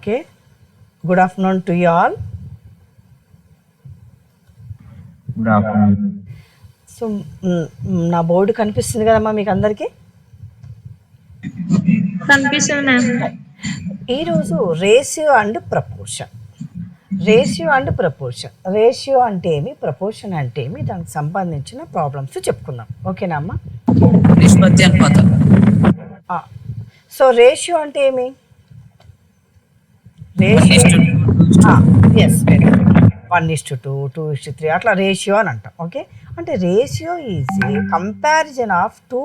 Okay, good afternoon to you all. Good afternoon. So నా board కనిపిస్తుంది కదమ్మా మీకు అందరికీ? కనిపిస్తుంది మ్యామ్. ఈరోజు ratio and proportion. Ratio and proportion, ratio అంటే ఏమి, ప్రపోర్షన్ అంటే ఏమి, దానికి సంబంధించిన ప్రాబ్లమ్స్ చెప్పుకుందాం. ఓకేనా అమ్మా? నిష్పత్తి అనుపాతం. సో రేషియో అంటే ఏమి? రేషియో ఎస్, 1:2, 2:3 అట్లా రేషియో అని అంటాం. ఓకే, అంటే ratio is a comparison of two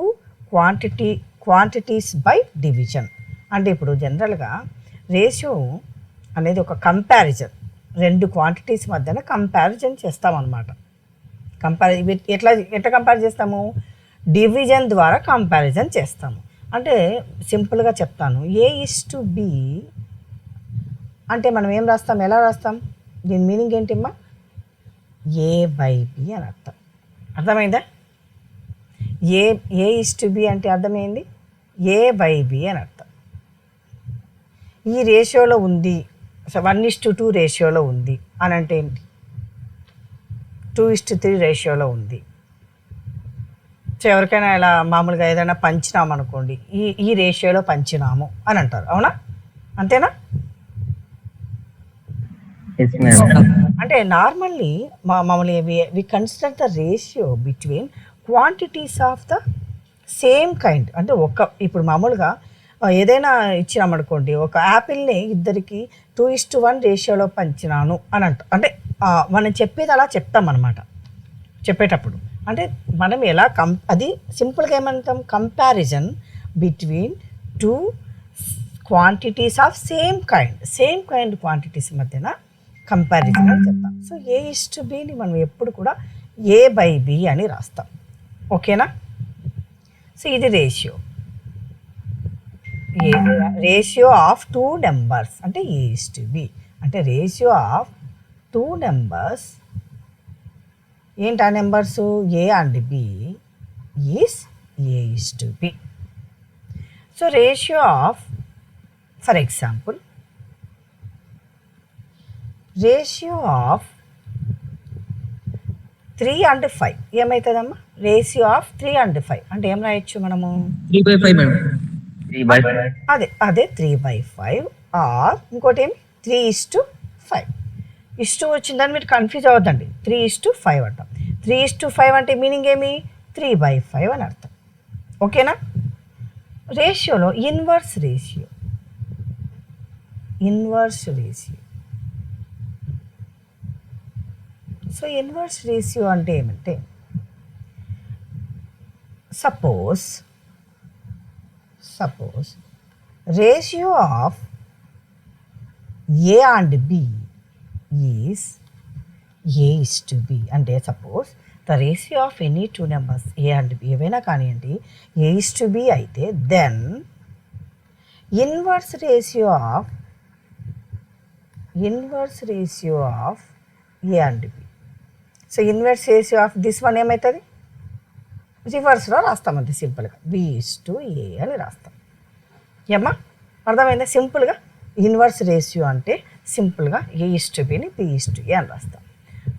quantities by division. అంటే ఇప్పుడు జనరల్గా రేషియో అనేది ఒక కంపారిజన్, రెండు క్వాంటిటీస్ మధ్యన కంపారిజన్ చేస్తామన్నమాట. ఎట్లా కంపేర్ చేస్తాము? డివిజన్ ద్వారా కంపారిజన్ చేస్తాము. అంటే సింపుల్గా చెప్తాను, A:B అంటే మనం ఏం రాస్తాం, ఎలా రాస్తాం? దీని మీనింగ్ ఏంటమ్మా? A/B అని అర్థం. అర్థమైందా? A:B అంటే అర్థమైంది, A/B అని అర్థం. ఈ రేషియోలో ఉంది, 1:2 రేషియోలో ఉంది అని అంటే ఏంటి? 2:3 రేషియోలో ఉంది. సో ఎవరికైనా ఇలా మామూలుగా ఏదైనా పంచినామనుకోండి, ఈ రేషియోలో పంచినాము అని అంటారు. అవునా? అంతేనా? అంటే నార్మల్లీ మామూలుగా we consider the ratio between quantities of the same kind. అంటే ఇప్పుడు మామూలుగా ఏదైనా ఇచ్చినామనుకోండి, ఒక యాపిల్ని ఇద్దరికి 2:1 రేషియోలో పంచినాను అని అంటే మనం చెప్పేది అలా చెప్తామన్నమాట చెప్పేటప్పుడు. అంటే మనం ఎలా అది సింపుల్గా ఏమంటాం? Comparison between two quantities of same kind quantities మధ్యన కంపారిజన్ అని చెప్తాం. సో A:Bని మనం ఎప్పుడు కూడా A/B అని రాస్తాం. ఓకేనా? సో ఇది రేషియో ఆఫ్ టూ నెంబర్స్ అంటే A:B. అంటే రేషియో ఆఫ్ టూ నెంబర్స్ ఏంటి? ఆ numbers A and B is A:B. So ratio of, for example, ratio of 3 and 5 ఏమవుతుందమ్మా? రేషియో ఆఫ్ 3 and 5 అంటే ఏం రాయొచ్చు మనము? 3/5 మేడం. 3/5. అదే 3/5 ఆర్ ఇంకోటి ఏమి 3:5. ఇష్టు వచ్చిందని మీరు కన్ఫ్యూజ్ అవ్వద్దండి. 3:5 అంటాం. 3:5 అంటే మీనింగ్ ఏమి? 3/5 అని అర్థం. ఓకేనా? రేషియోలో inverse ratio so inverse ratio అంటే ఏమంటే, suppose ratio of A and B is A:B. అంటే suppose the ratio of any two numbers A and B ఏవైనా కానివ్వండి A:B అయితే then inverse ratio of A and B. So inverse ratio of this one ఏమవుతుంది? రివర్స్లో రాస్తాం. అంతే సింపుల్గా B:A అని రాస్తాం. ఏమ్మా అర్థమైందా? సింపుల్గా ఇన్వర్స్ రేషియో అంటే సింపుల్గా A:Bని B:A అని రాస్తాం.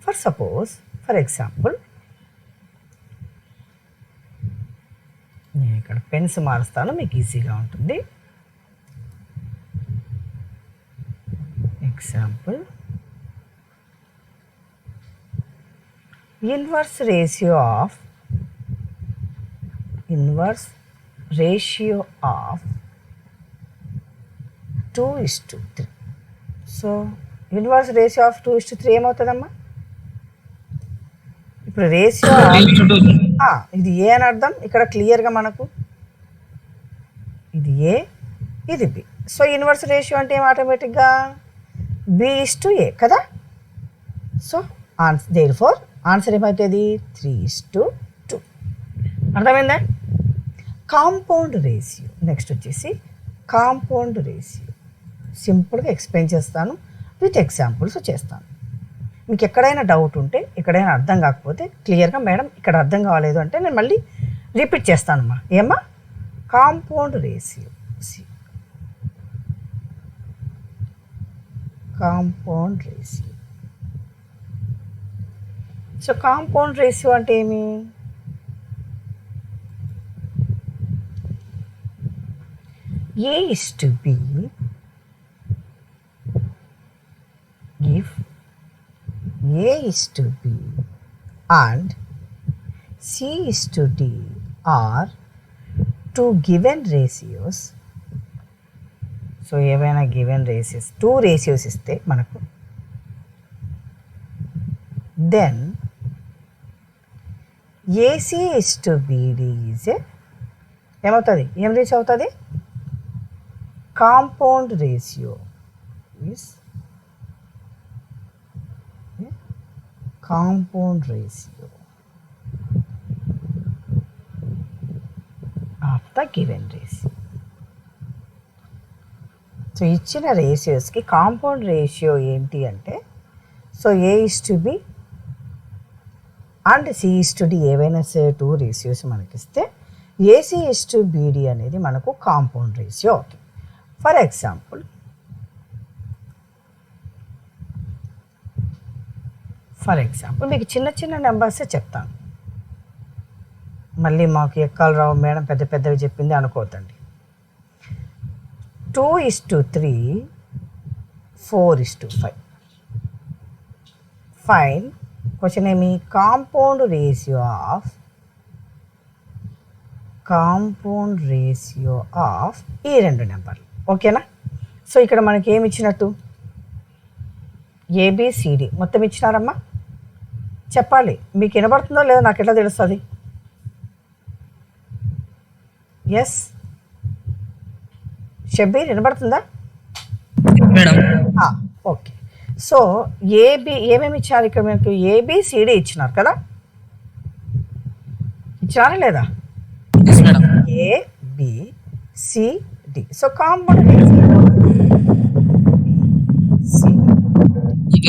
ఫర్ ఎగ్జాంపుల్ నేను ఇక్కడ పెన్స్ మారుస్తాను, మీకు ఈజీగా ఉంటుంది. Example, inverse ratio of 2:3. So inverse ratio of 2:3 ఏమవుతుందమ్మా? ఇప్పుడు రేషియో ఇది ఏ అని అర్థం ఇక్కడ క్లియర్గా మనకు, ఇది ఏ ఇది బి. సో ఇన్వర్స్ రేషియో అంటే ఏం? ఆటోమేటిక్గా B:A కదా. సో దేర్ఫోర్ ఆన్సర్ ఏమవుతుంది? 3:2. అర్థమైందా? Compound ratio. నెక్స్ట్ వచ్చేసి కాంపౌండ్ రేషియో. సింపుల్గా ఎక్స్ప్లెయిన్ చేస్తాను, విత్ ఎగ్జాంపుల్స్ చేస్తాను. మీకు ఎక్కడైనా డౌట్ ఉంటే, ఎక్కడైనా అర్థం కాకపోతే క్లియర్గా మేడం ఇక్కడ అర్థం కాలేదు అంటే నేను మళ్ళీ రిపీట్ చేస్తానమ్మా. ఏమ్మా? Compound ratio compound ratio. So compound ratio అంటే ఏమి? A is to B if A is to B and C is to D are two given ratios. So ఏవైనా గివెన్ రేషియోస్, 2 రేషియోస్ ఇస్తే మనకు, then AC is to BD is ఏమవుతుంది? ఏం ratio అవుతుంది? Compound ratio is compound ratio of the given ratio. So ఇచ్చిన రేషియోస్కి compound ratio ఏంటి అంటే, so A is to B and C is to D ఏవైనా సరే 2 రేషియోస్ మనకిస్తే ఏసీ ఇస్ టు బీడీ అనేది మనకు కాంపౌండ్ రేషియో అవుతుంది. ఫర్ ఎగ్జాంపుల్ మీకు చిన్న చిన్న నెంబర్సే చెప్తాను, మళ్ళీ మాకు ఎక్కాలు రావు మేడం పెద్ద పెద్దవి చెప్పింది అనుకోవద్దండి. 2:3, 4:5. ఫైన్ క్వశ్చన్ ఏమి? కాంపౌండ్ రేషియో ఆఫ్ ఈ 2 నెంబర్లు. ఓకేనా? సో ఇక్కడ మనకి ఏమి ఇచ్చినట్టు? ఏబిసిడి మొత్తం ఇచ్చినారమ్మా. చెప్పాలి, మీకు వినబడుతుందో లేదో నాకు ఎట్లా తెలుస్తుంది? ఎస్ షబ్బీర్ వినబడుతుందా? ఓకే. సో ఏమేమి ఇచ్చారు ఇక్కడ? మీకు ఏబిసిడి ఇచ్చినారు కదా, ఇచ్చారా లేదా? A B C D. So compound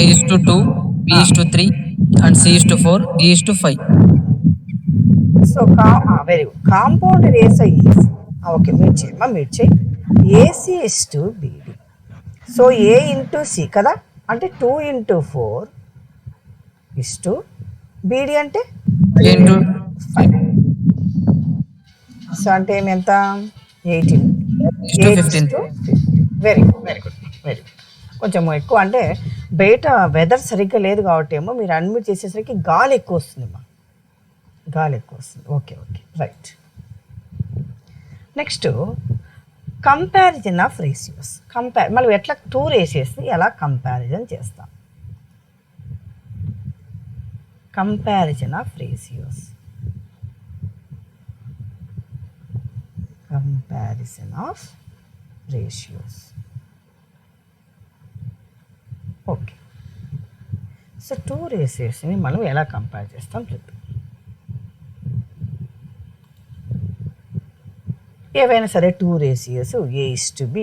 A:2, B:3 and C:4, D:5. So very good. Compound ratio is okay, మీరు చేయి AC is to BD. So A into C కదా, అంటే 2 into 4 ఇస్ టు బీడీ అంటే 5. సో అంటే ఏమి ఎంత? 18. 15. Very good. కొంచెం ఎక్కువ అంటే బయట వెదర్ సరిగ్గా లేదు కాబట్టి ఏమో మీరు అడ్మిట్ చేసేసరికి గాలి ఎక్కువ వస్తుందమ్మా, okay right. Next comparison of ratios. మనం ఎట్లా 2 రేషియోస్ని ఎలా కంపారిజన్ చేస్తాం? Comparison of ratios. Okay. So 2 రేషియోస్ని మనం ఎలా కంపేర్ చేస్తాం చూద్దాం. ఏవైనా సరే 2 రేషియోస్ A:B,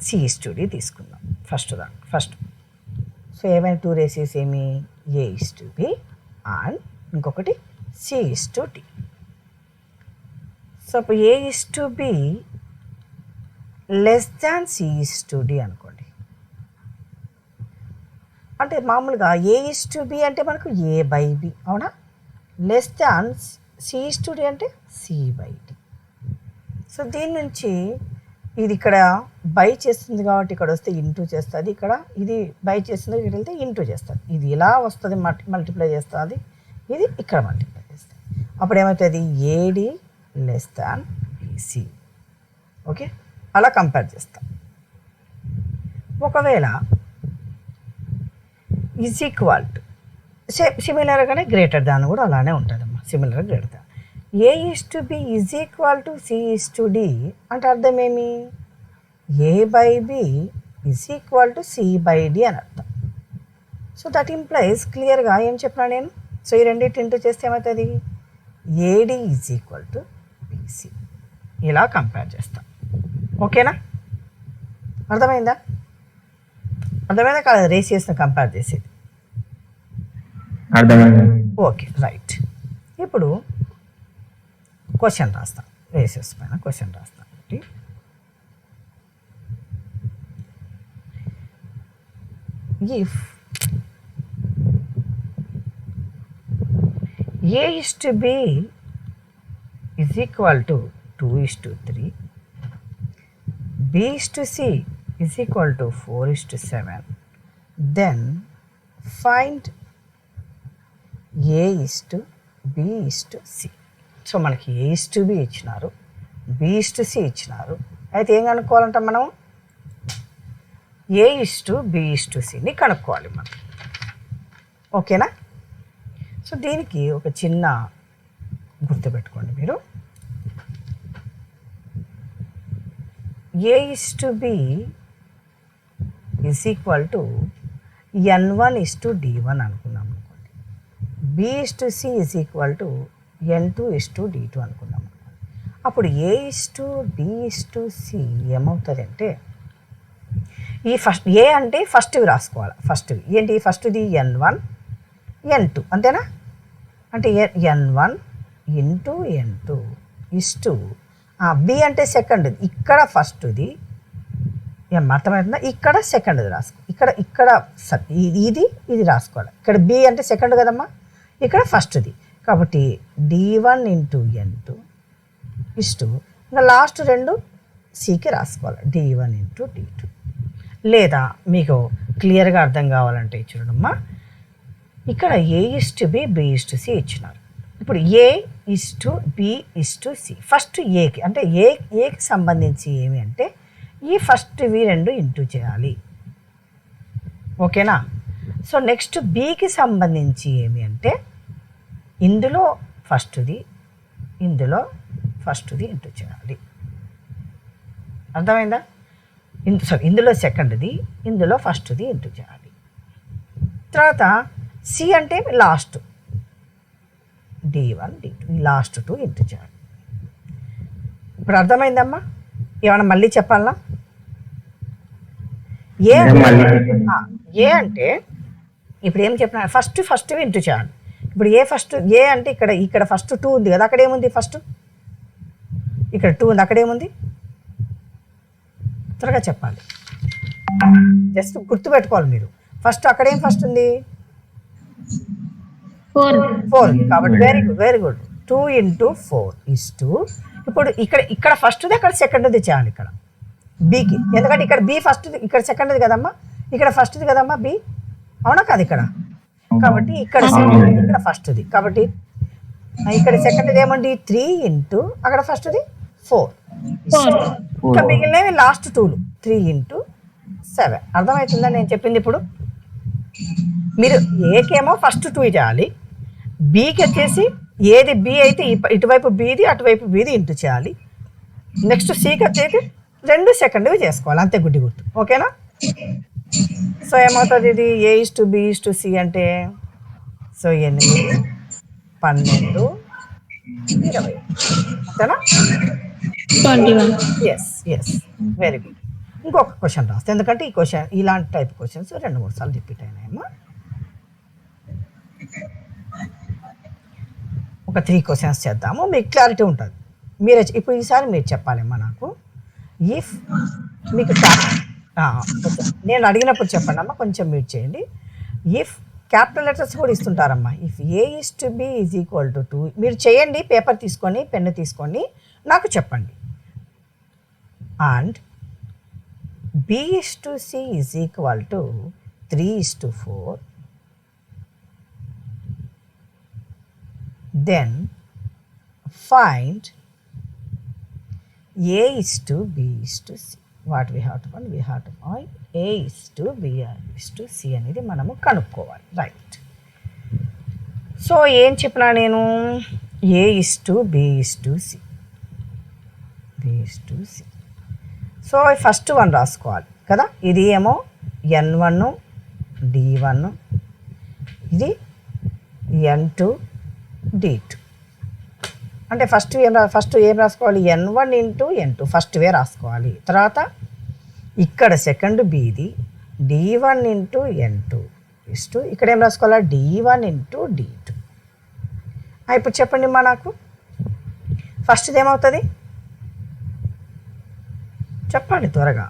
C:D తీసుకుందాం. ఫస్ట్ సో ఏవైనా 2 రేషియోస్ ఏమి? A:B అండ్ ఇంకొకటి C:D. సో ఇప్పుడు A:B లెస్ దాన్ C:D అనుకోండి. అంటే మామూలుగా A:B అంటే మనకు A/B అవునా? లెస్ దాన్ C:D అంటే C/D. సో దీని నుంచి ఇది ఇక్కడ బై చేస్తుంది కాబట్టి ఇక్కడ వస్తే ఇంటూ చేస్తుంది, ఇక్కడ ఇది బై చేస్తుంది ఇక్కడ వెళ్తే ఇంటూ చేస్తుంది. ఇది ఇలా వస్తుంది, మల్టిప్లై చేస్తుంది, ఇది ఇక్కడ మల్టిప్లై చేస్తుంది. అప్పుడు ఏమవుతుంది? AD less than BC. Okay, అలా కంపేర్ చేస్తాం. ఒకవేళ ఈజ్ ఈక్వల్ టు సిమిలర్గానే గ్రేటర్ దాన్ కూడా అలానే ఉంటుందమ్మా, similar greater than. A:B is equal to C:D అంటే అర్థం ఏమి? A/B is equal to C/D అని అర్థం. సో దట్ ఇంప్లైజ్ క్లియర్గా ఏం చెప్పినా నేను? సో ఈ రెండింటి ఇంటూ చేస్తే ఏమవుతుంది? AD is equal to BC. ఇలా కంపేర్ చేస్తాం. ఓకేనా? అర్థమైందా కాదు రేషియోస్ని కంపేర్ చేసేది? Okay right. ఇప్పుడు క్వశ్చన్ రాస్తాను, రేషియోస్ పైన క్వశ్చన్ రాస్తాను. if A is to B is equal to 2:3, B is to C is equal to 4:7, then find A is to B is to C. So మనకి A is to B ఇచ్చినారు, B is to C ఇచ్చినారు. అయితే ఏం కనుక్కోవాలంటే మనం A is to B is to Cని కనుక్కోవాలి మనం. ఓకేనా? So దీనికి ఒక చిన్న గుర్తుపెట్టుకోండి మీరు. A is to B is equal to N1 is to D1 అనుకున్నాం అనుకోండి. B is to C is equal to N2 is to D2 అనుకున్నాం అనుకోండి. అప్పుడు A is to B is to C ఏమవుతుంది అంటే, ఈ ఫస్ట్ ఏ అంటే ఫస్ట్వి రాసుకోవాలి. ఫస్ట్వి ఏంటి? ఫస్ట్ది N1 N2 అంతేనా? అంటే N1 into N2 is to B అంటే సెకండ్ది, ఇక్కడ ఫస్ట్ది అర్థమవుతుందా? ఇక్కడ సెకండ్ది రాసుకో, ఇక్కడ ఇది రాసుకోవాలి. ఇక్కడ B అంటే సెకండ్ కదమ్మా, ఇక్కడ ఫస్ట్ది. కాబట్టి D1 ఇంటూ N2 ఇస్టు ఇంకా లాస్ట్ రెండు Cకి రాసుకోవాలి, D1 ఇంటూ D2. లేదా మీకు క్లియర్గా అర్థం కావాలంటే చూడమ్మా, ఇక్కడ A is to B, B is to C ఇచ్చినారు. ఇప్పుడు A is to B is to C. First ఏకి అంటే ఏకి సంబంధించి ఏమి అంటే ఈ ఫస్ట్వి రెండు ఇంటూ చేయాలి. ఓకేనా? సో నెక్స్ట్ Bకి సంబంధించి ఏమి అంటే ఇందులో ఫస్ట్ది ఇంటూ చేయాలి. అర్థమైందా? ఇందులో సెకండ్ది ఇందులో ఫస్ట్ది ఇంటూ చేయాలి. తర్వాత C అంటే లాస్ట్ D1 D2 ఈ లాస్ట్ 2 ఇంటూ చేయాలి. ఇప్పుడు అర్థమైందమ్మా? ఏమన్నా మళ్ళీ చెప్పాలా? ఏ అంటే ఇప్పుడు ఏం చెప్పిన ఫస్ట్ ఇంటూ చేయాలి. ఇప్పుడు ఏ అంటే ఇక్కడ ఫస్ట్ 2 ఉంది కదా, అక్కడ ఏముంది? ఫస్ట్ ఇక్కడ 2 ఉంది, అక్కడ ఏముంది? త్వరగా చెప్పాలి, జస్ట్ గుర్తుపెట్టుకోవాలి మీరు. ఫస్ట్ అక్కడేం ఫస్ట్ ఉంది? 4. కాబట్టి వెరీ గుడ్ 2 ఇంటూ 4 is 2. ఇప్పుడు ఇక్కడ ఫస్ట్ది అక్కడ సెకండ్ది చేయాలి ఇక్కడ Bకి, ఎందుకంటే ఇక్కడ B ఫస్ట్ది ఇక్కడ సెకండ్ది కదమ్మా, ఇక్కడ ఫస్ట్ది కదమ్మా B, అవునా కాదు? ఇక్కడ కాబట్టి ఇక్కడ సెకండ్ది ఇక్కడ ఫస్ట్ది, కాబట్టి ఇక్కడ సెకండ్ది ఏమండి 3 ఇంటూ అక్కడ ఫస్ట్ది 4. ఇంకా మిగిలినవి లాస్ట్ 2లు 3 ఇంటూ 7. అర్థమవుతుందా నేను చెప్పింది? ఇప్పుడు మీరు ఏకేమో ఫస్ట్ 2 చేయాలి, Bకి వచ్చేసి ఏది B అయితే ఇటువైపు Bది అటువైపు Bది ఇంటూ చేయాలి. నెక్స్ట్ Cకి వచ్చేసి రెండు సెకండ్వి చేసుకోవాలి, అంతే గుడ్డి గుర్తు. ఓకేనా? సో ఏమవుతుంది? ఇది A is to B is to C అంటే సో 8 12 20 అంతేనా? 21. Yes very good. ఇంకొక క్వశ్చన్ రాస్తే, ఎందుకంటే ఈ క్వశ్చన్ ఇలాంటి టైప్ క్వశ్చన్స్ 2-3 సార్లు రిపీట్ అయినాయమ్మా. ఒక 3 క్వశ్చన్స్ చేద్దాము, మీకు క్లారిటీ ఉంటుంది. మీరే ఇప్పుడు ఈసారి మీరు చెప్పాలమ్మా నాకు. ఇఫ్ మీకు నేను అడిగినప్పుడు చెప్పండి అమ్మా, కొంచెం మీట్ చేయండి. ఇఫ్ క్యాపిటల్ లెటర్స్ కూడా ఇస్తుంటారమ్మా. If A is to B is equal to 2 మీరు చేయండి, పేపర్ తీసుకొని పెన్ను తీసుకొని నాకు చెప్పండి. And B is to C is equal to 3 is to 4, then find A is to B is to C. What we have to find? We have to find A is to B is to C అనేది మనము కనుక్కోవాలి. Right. So ఏం చెప్పినా నేను? A is to B is to C. B is to C. So first 1 రాసుకోవాలి కదా. ఇది ఏమో N1 D1, ఇది N2 D2. అంటే ఫస్ట్ ఏం రాసుకోవాలి? N1 ఇంటూ N2 ఫస్ట్వే రాసుకోవాలి. తర్వాత ఇక్కడ second Bది D1 into N2 is to ఇక్కడ ఏం రాసుకోవాలి? D1 into D2. ఇప్పుడు చెప్పండి మా నాకు ఫస్ట్ది ఏమవుతుంది? చెప్పాలి త్వరగా.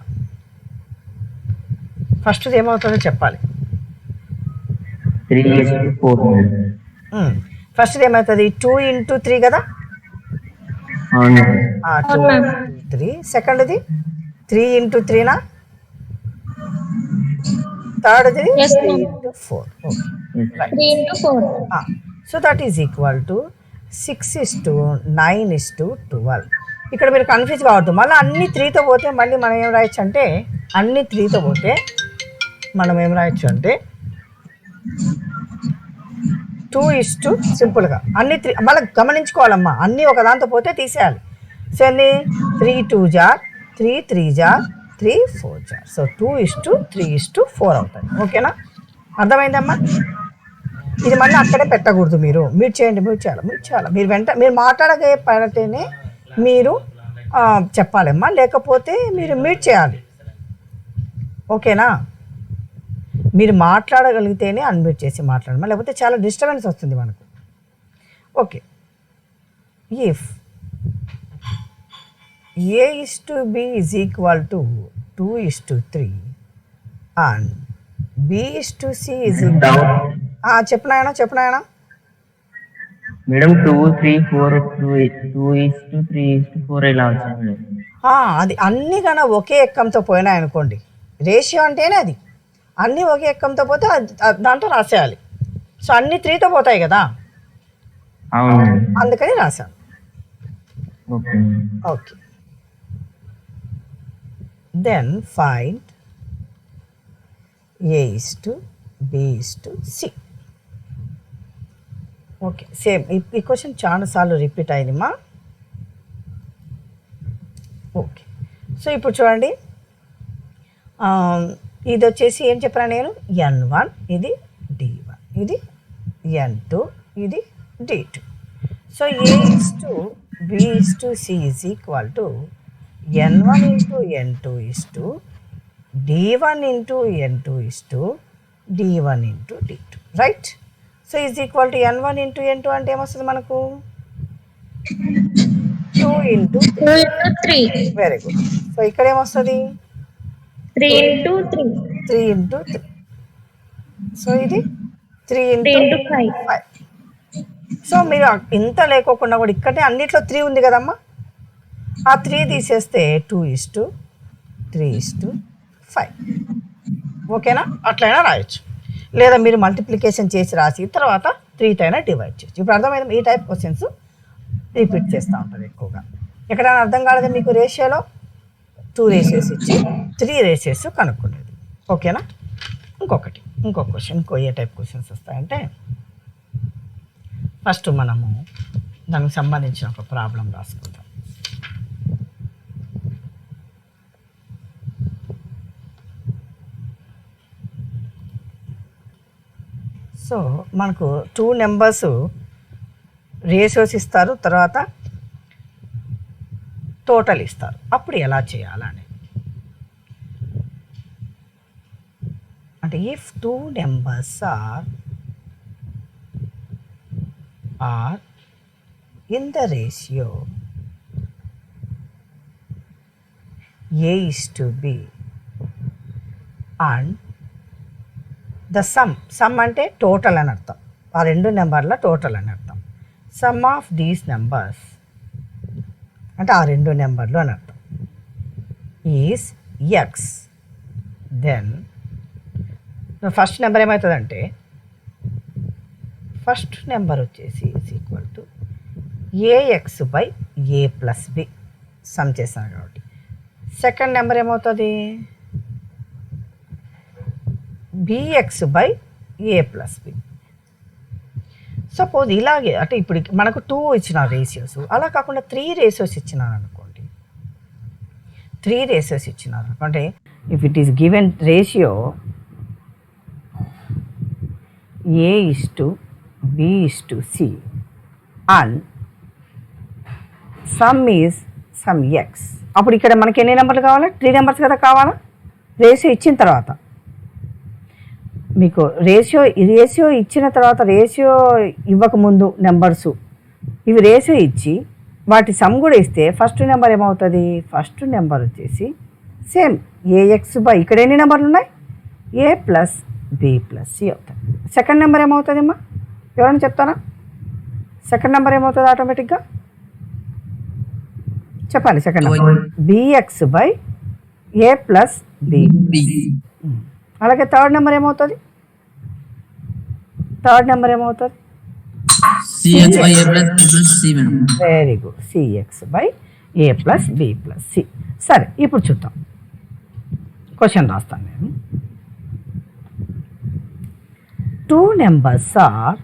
ఫస్ట్ది ఏమవుతుందో చెప్పాలి. 3:4 మేడం. ఫస్ట్ ఏమవుతుంది 2 into 3 కదా, అవును మేడం. 2 into 3. సెకండ్ది 3 into 3నా, థర్డ్ది Yes, 3 ma'am. into 4. Okay, Yes. Right. 3 into 4. So that is equal to 6:9:12. ఇక్కడ మీరు కన్ఫ్యూజ్ కావద్దు. మళ్ళీ అన్ని 3తో పోతే మళ్ళీ మనం ఏం రాయొచ్చు అంటే, అన్ని 3తో పోతే మనం ఏం రాయొచ్చు అంటే 2:, సింపుల్గా అన్ని 3 మళ్ళీ గమనించుకోవాలమ్మా, అన్నీ ఒక దాంతో పోతే తీసేయాలి. సో ఎన్ని, 3 2 జార్, 3 3 జార్, 3 4 జార్. సో 2:3:4 అవుతుంది. ఓకేనా, అర్థమైందమ్మా? ఇది మళ్ళీ అక్కడే పెట్టకూడదు, మీరు మ్యూట్ చేయాలి. మీరు మాట్లాడకపోతేనే మీరు చెప్పాలమ్మా, లేకపోతే మీరు మ్యూట్ చేయాలి. ఓకేనా, మీరు మాట్లాడగలిగితేనే అన్మ్యూట్ చేసి మాట్లాడమా, లేకపోతే చాలా డిస్టర్బెన్స్ వస్తుంది మనకు. Okay, if A:B is equal to 2:3 and B:C is equal చెప్పనాయనా మేడం 2 3 4 2:3:4 ఇలా వచ్చింది మేడం. అది అన్ని కన్నా ఒకే ఎక్కంతో పోయినాయి అనుకోండి, రేషియో అంటేనే అది. అన్నీ ఒకే ఎక్కంతో పోతే దాంట్లో రాసేయాలి. సో అన్ని 3తో పోతాయి కదా, అవును మేడం. అందుకని రాశాను. Okay madam. Okay, then find A:B:C. Okay, same ఈ క్వశ్చన్ చాలాసార్లు రిపీట్ అయిందిమ్మా. ఓకే, సో ఇప్పుడు చూడండి, ఇది వచ్చేసి ఏం చెప్పాను నేను, N1, ఇది D1, ఇది N2, ఇది D2. So A:B:C is equal to N1 into N2 is to D1 into N2 is to D1 into D2, right? So is equal to N1 into N2 అంటే ఏమొస్తుంది మనకు, 2 into 2 into 3. Very good. So ఇక్కడ ఏమొస్తుంది 3 into 3. 3 into 3. So ఇది 3 3 into into 5. 5. So మీరు ఇంత లేకోకుండా కూడా ఇక్కడే అన్నిట్లో 3 ఉంది కదమ్మా, ఆ 3 తీసేస్తే 2:3:5. ఓకేనా, అట్లయినా రాయొచ్చు, లేదా మీరు మల్టిప్లికేషన్ చేసి రాసి తర్వాత 3తో అయినా డివైడ్ చేయొచ్చు. ఇప్పుడు అర్థమైంది, ఈ టైప్ క్వశ్చన్స్ రిపీట్ చేస్తూ ఉంటుంది ఎక్కువగా. ఎక్కడైనా అర్థం కాలేదు మీకు రేషియోలో 2 రేషియోస్ ఇచ్చి 3 రేషియోస్ కనుక్కునేది. ఓకేనా, ఇంకో క్వశ్చన్, ఏ టైప్ క్వశ్చన్స్ వస్తాయంటే, ఫస్ట్ మనము దానికి సంబంధించిన ఒక ప్రాబ్లం రాసుకుందాం. సో మనకు 2 నెంబర్స్ రేషియోస్ ఇస్తారు, తర్వాత టోటల్ ఇస్తారు. అప్పుడు ఎలా చేయాలని అంటే, if 2 numbers are in the ratio A:B and the sum అంటే టోటల్ అని అర్థం, ఆ 2 నెంబర్ల టోటల్ అని అర్థం. సమ్ ఆఫ్ దీస్ నెంబర్స్ అంటే ఆ 2 నెంబర్లు అని అర్థం is X. Then first number ఏమవుతుందంటే, ఫస్ట్ నెంబర్ వచ్చేసి is equal to AX/A+B, sum చేస్తాను కాబట్టి. సెకండ్ నెంబర్ ఏమవుతుంది, BX/A+B. సపోజ్ ఇలాగే అంటే ఇప్పుడు మనకు 2 ఇచ్చిన రేషియోస్, అలా కాకుండా 3 రేషియోస్ ఇచ్చినారు అనుకోండి. 3 రేషియోస్ ఇచ్చినారు అనుకోండి, if it is given ratio A:B:C and some X. అప్పుడు ఇక్కడ మనకి ఎన్ని నెంబర్లు కావాలి, 3 నెంబర్స్ కదా కావాలా. రేషియో ఇచ్చిన తర్వాత మీకు రేషియో ఇచ్చిన తర్వాత, రేషియో ఇవ్వకముందు నెంబర్సు ఇవి రేషియో ఇచ్చి వాటి సమ్ కూడా ఇస్తే ఫస్ట్ నెంబర్ ఏమవుతుంది, ఫస్ట్ నెంబర్ వచ్చేసి సేమ్ AX/, ఇక్కడ ఎన్ని నెంబర్లు ఉన్నాయి, A+ బి ప్లస్ సి అవుతుంది. సెకండ్ నెంబర్ ఏమవుతుందమ్మా, ఎవరైనా చెప్తారా? సెకండ్ నెంబర్ ఏమవుతుంది ఆటోమేటిక్గా? చెప్పాలి. Second number BX by A plus B. అలాగే థర్డ్ నెంబర్ ఏమవుతుంది? థర్డ్ నెంబర్ ఏమవుతుంది? CH by A plus B plus C madam. Very good, CX by A plus B plus C. సరే, ఇప్పుడు చూద్దాం. క్వశ్చన్ రాస్తాను నేను. Two numbers are,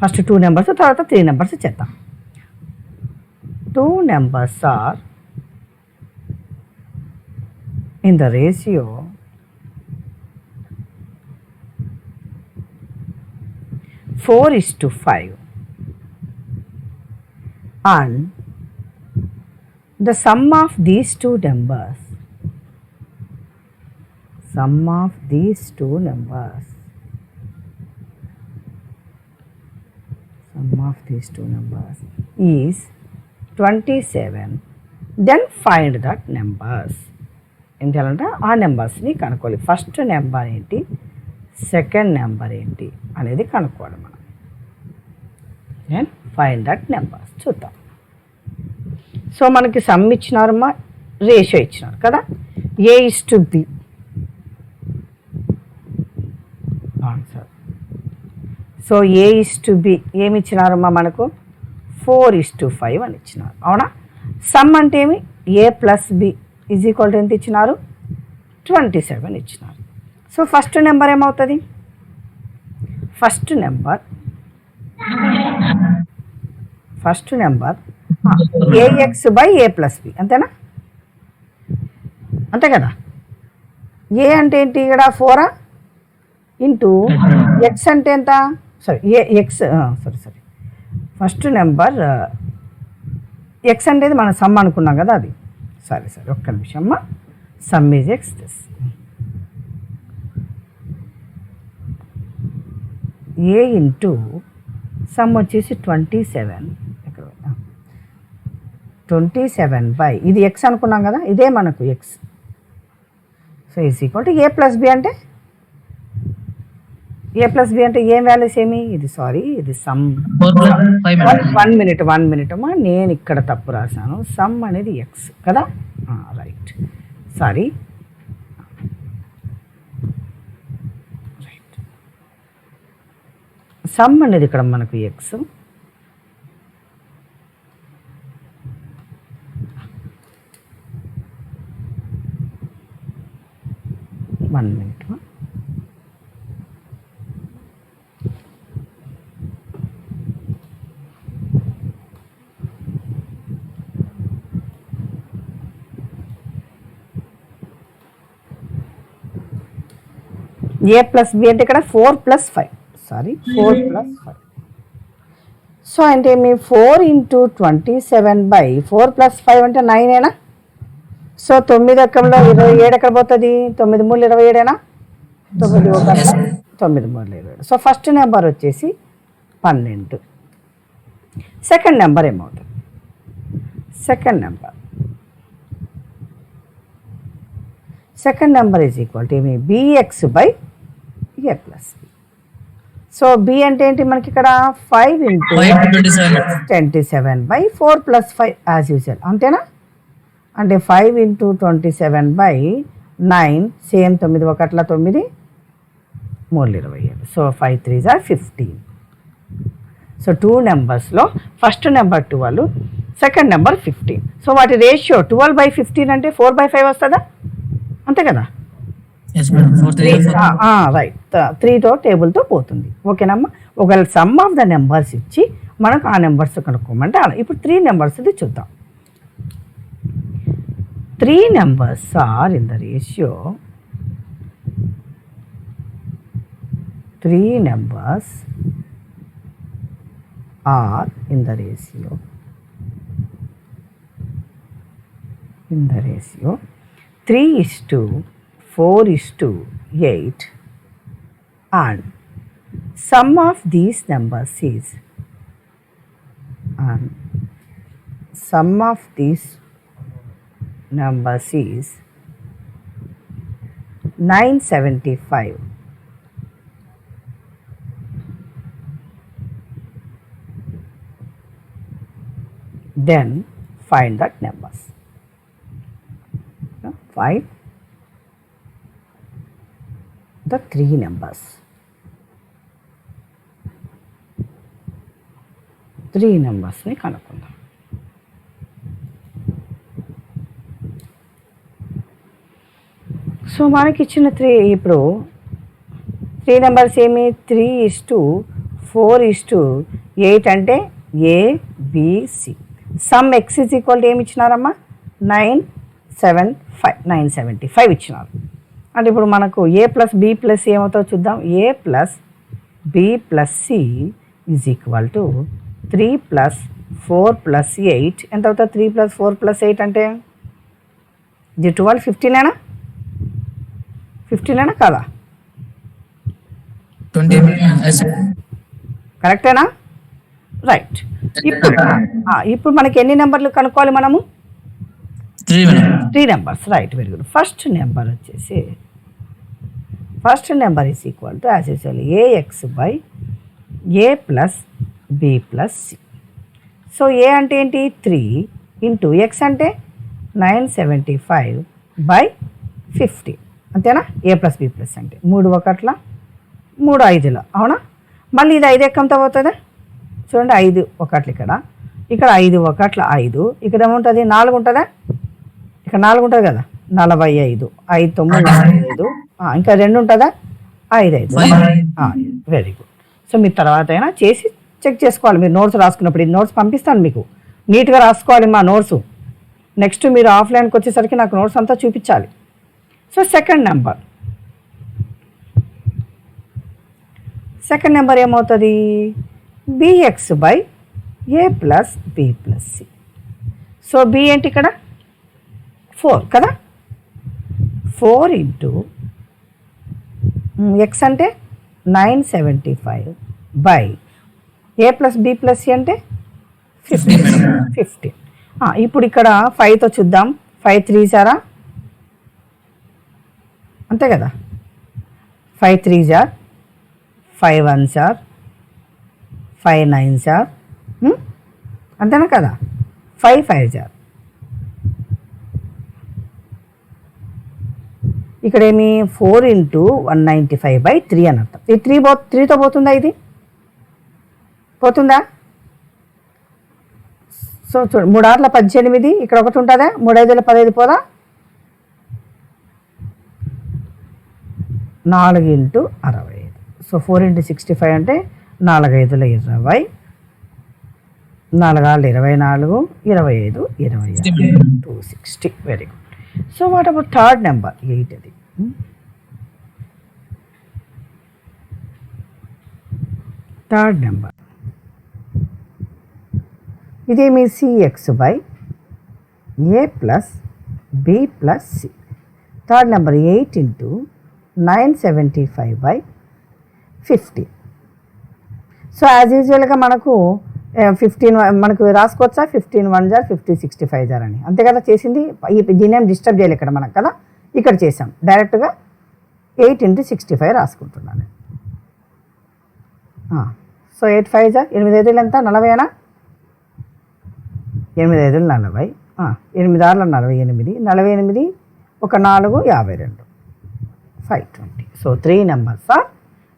first two numbers తర్వాత three numbers చేద్దాం. Two numbers are in the ratio 4:5 and the sum of these two numbers is 27, then find that numbers. ఏం చేయాలంటే ఆ నెంబర్స్ని కనుక్కోవాలి. ఫస్ట్ నెంబర్ ఏంటి, సెకండ్ నెంబర్ ఏంటి అనేది కనుక్కోవాలి మనం. అండ్ ఫైండ్ దట్ నెంబర్స్ చూద్దాం. సో మనకి సమ్ ఇచ్చినారమ్మా, రేషియో ఇచ్చినారు కదా, A:B. ఆన్సర్. సో A:B ఏమి ఇచ్చినారమ్మా మనకు? 4:5 అని ఇచ్చినారు, అవునా? సమ్ అంటే ఏమి? A plus B is equal to ఎంత ఇచ్చినారు? 27 ఇచ్చినారు. సో ఫస్ట్ నెంబర్ ఏమవుతుంది? First number AX by A plus B, అంతేనా? అంతే కదా. ఏ అంటే ఏంటి ఇక్కడ? 4 ఇంటూ ఎక్స్ అంటే ఎంత? Sorry, X sorry first number X అంటే మనం సమ్ అనుకున్నాం కదా, అది. సరే ఒక్క నిమిషం అమ్మా. Some is X, this A into some వచ్చేసి 27, ఇక్కడ 27 బై ఇది ఎక్స్ అనుకున్నాం కదా, ఇదే మనకు X. So is equal to A plus B అంటే ఏం వాల్యూస్ ఏమి? ఇది ఇది సమ్. 4 plus 5 madam. 1 మినిట్ అమ్మా, నేను ఇక్కడ తప్పు రాశాను. సమ్ అనేది ఎక్స్ కదా, రైట్. Sorry, right. సమ్ అనేది ఇక్కడ మనకు X. One minute. A plus B అంటే ఇక్కడ 4 + 5, సారీ 4 + 5. సో అంటే మీ 4 ఇంటూ 27 బై 4 + 5 అంటే 9ఏనా? సో 9 ఎక్కంలో 27 ఎక్కడ పోతుంది? 9 3 27ఏనా? 9 1 9 3 27. సో ఫస్ట్ నెంబర్ వచ్చేసి 12. సెకండ్ నెంబర్ ఏమవుతుంది? Second number is equal to ఏమి? BX by A plus B. So B అంటే ఏంటి మనకి ఇక్కడ? 5 ఇంటూ 27 బై 4 + 5 యాజ్ యూజువల్, అంతేనా? అంటే 5 into 27 by 9, same 9 1 9 3 27. So 5 3s are 15. So two నెంబర్స్లో first number 12, second number 15. So వాటి రేషియో 12/15 అంటే 4/5 వస్తుందా? అంతే కదా, రైట్. 3తో టేబుల్తో పోతుంది, ఓకేనమ్మా. ఒకవేళ సమ్ ఆఫ్ ద నెంబర్స్ ఇచ్చి మనకు ఆ నెంబర్స్ కనుక్కోమంటే అలా. ఇప్పుడు 3 నెంబర్స్ది చూద్దాం. 3 numbers are in the ratio 3 numbers are in the ratio 3:4:8, and sum of these numbers is 975 then find that numbers. Find the 3 numbers. 3 నెంబర్స్ని కనుక్కుందాం. సో మనకి ఇచ్చిన 3 ఇప్పుడు 3 నెంబర్స్ ఏమి 3:4:8 అంటే ABC. Some X is equal to ఏమి ఇచ్చినారమ్మా 975 ఇచ్చినారు. అంటే ఇప్పుడు మనకు A ప్లస్ B ప్లస్ ఏమవుతుందో చూద్దాం. A plus B plus C is equal to 3 + 4 + 8 ఎంత అవుతుంది? 3 + 4 + 8 అంటే ఇది 12 15 15 కదా? 20. కరెక్టేనా? రైట్. ఇప్పుడు మనకి ఎన్ని నెంబర్లు కనుక్కోవాలి మనము? 3 madam. 3 numbers. Right, very good. First number వచ్చేసి first number is equal to as usual AX/A plus B plus C. So A అంటే ఏంటి 3 ఇంటూ X అంటే 975/50 అంతేనా? A ప్లస్ B ప్లస్ అంటే 3 1 3 5 అవునా? మళ్ళీ ఇది 5 ఎక్కంతో పోతుందా? చూడండి 5 1 ఇక్కడ 5 1 5 ఇక్కడ ఏముంటుంది? 4 ఉంటుందా? ఇక్కడ 4 ఉంటుంది కదా, 45 5 9 45 ఇంకా 2 ఉంటుందా? 5 5. Very good. సో మీరు తర్వాత అయినా చేసి చెక్ చేసుకోవాలి. మీరు నోట్స్ రాసుకున్నప్పుడు ఇది నోట్స్ పంపిస్తాను మీకు, నీట్గా రాసుకోవాలి మా నోట్స్. నెక్స్ట్ మీరు ఆఫ్లైన్కి వచ్చేసరికి నాకు నోట్స్ అంతా చూపించాలి. సో సెకండ్ నెంబర్ ఏమవుతుంది? BX/A plus B plus C. So B ఏంటి ఇక్కడ 4 కదా? 4 ఇంటూ X అంటే 975/A plus B plus C అంటే 15. ఇప్పుడు ఇక్కడ 5తో చూద్దాం. 5 3 సారా అంతే కదా? 5 3 జార్ 5 1 సార్ 5 9 సార్ అంతేనా కదా? 5 5 జార్ ఇక్కడ ఏమి 4 ఇంటూ 195/3 అని అర్థం. ఇది 3తో పోతుందా? ఇది పోతుందా? సో చూడు 3 6 18 ఇక్కడ ఒకటి ఉంటుందా? 3 5 15 పోదా? 4 ఇంటూ 65. సో 4 ఇంటూ 65 అంటే 4 5 20 4 6 24 25 26 260. Very good. So what about third number 8? అది థర్డ్ నెంబర్ ఇదేమి CX/A plus B plus C. Third number 8 into 975/50. So as యూజువల్గా మనకు 15 మనకు రాసుకోవచ్చా? 15 1 జార్ 50 65 జార్ అని అంతే కదా చేసింది. దీని ఏం డిస్టర్బ్ చేయాలి ఇక్కడ మనకు కదా, ఇక్కడ చేసాం డైరెక్ట్గా 8 ఇంటూ 65 రాసుకుంటున్నాను. సో 8 5 జార్ 8 5 ఎంత? 40 8 5 40 8 6 48 48 ఒక 4 52 520. సో 3 నెంబర్స్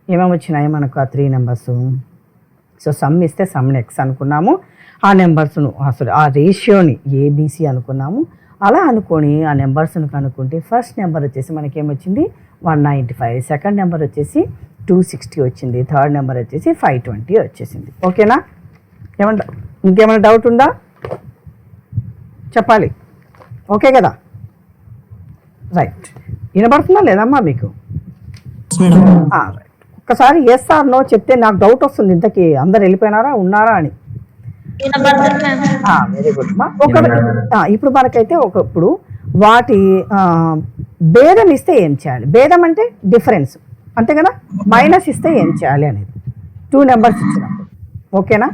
ఏమేమి వచ్చినాయి మనకు? ఆ 3 నెంబర్స్. సో సమ్ ఇస్తే సమ్ని X అనుకున్నాము, ఆ నెంబర్స్ను అసలు ఆ రేషియోని ABC అనుకున్నాము. అలా అనుకొని ఆ నెంబర్స్ను కనుక్కుంటే ఫస్ట్ నెంబర్ వచ్చేసి మనకి ఏమొచ్చింది 195, సెకండ్ నెంబర్ వచ్చేసి 260 వచ్చింది, థర్డ్ నెంబర్ వచ్చేసి 520 వచ్చేసింది. ఓకేనా? ఇంకేమైనా డౌట్ ఉందా? చెప్పాలి. ఓకే కదా? రైట్. వినబడుతుందా లేదమ్మా మీకు? రైట్. ఒక్కసారి ఎస్ ఆర్ నో చెప్తే నాకు డౌట్ వస్తుంది, ఇంతకీ అందరు వెళ్ళిపోయినారా ఉన్నారా అని. వెరీ గుడ్ మా. ఇప్పుడు మనకైతే ఇప్పుడు వాటి భేదం ఇస్తే ఏం చేయాలి? భేదం అంటే డిఫరెన్స్ అంతే కదా? మైనస్ ఇస్తే ఏం చేయాలి అనేది 2 నెంబర్స్ ఇచ్చినప్పుడు. ఓకేనా?